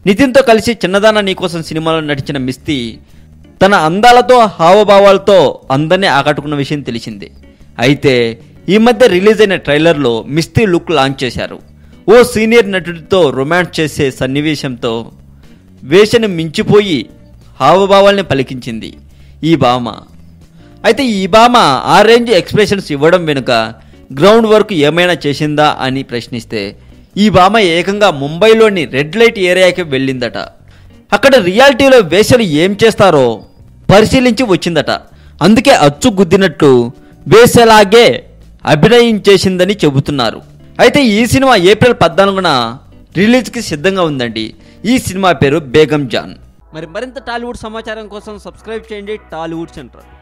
నితిన్తో కలిసి చిన్నదాన నీకోసం సినిమాలో నటించిన మిస్తీ తన అందాలతో హావభావాలతో అందరినీ ఆకట్టుకున్న విషయం తెలిసిందే. అయితే ఈ మధ్య రిలీజ్ అయిన ట్రైలర్లో మిస్తీ లుక్ లాంచ్ చేశారు. ఓ సీనియర్ నటుడితో రొమాన్స్ చేసే సన్నివేశంతో వేషను మించిపోయి హావభావాల్ని పలికించింది ఈ భామ. అయితే ఈ భామ ఆ రేంజ్ ఎక్స్ప్రెషన్స్ ఇవ్వడం వెనుక గ్రౌండ్ వర్క్ ఏమైనా చేసిందా అని ప్రశ్నిస్తే ఈ భామ ఏకంగా ముంబైలోని రెడ్ లైట్ ఏరియాకి వెళ్ళిందట. అక్కడ రియాలిటీలో వేషలు ఏం చేస్తారో పరిశీలించి వచ్చిందట. అందుకే అచ్చు గుద్దినట్టు వేసేలాగే అభినయించేసిందని చెబుతున్నారు. అయితే ఈ సినిమా ఏప్రిల్ 14న రిలీజ్కి సిద్ధంగా ఉందండి. ఈ సినిమా పేరు బేగం జాన్. మరింత టాలీవుడ్ సమాచారం కోసం సబ్స్క్రైబ్ చేయండి టాలీవుడ్ సెంటర్.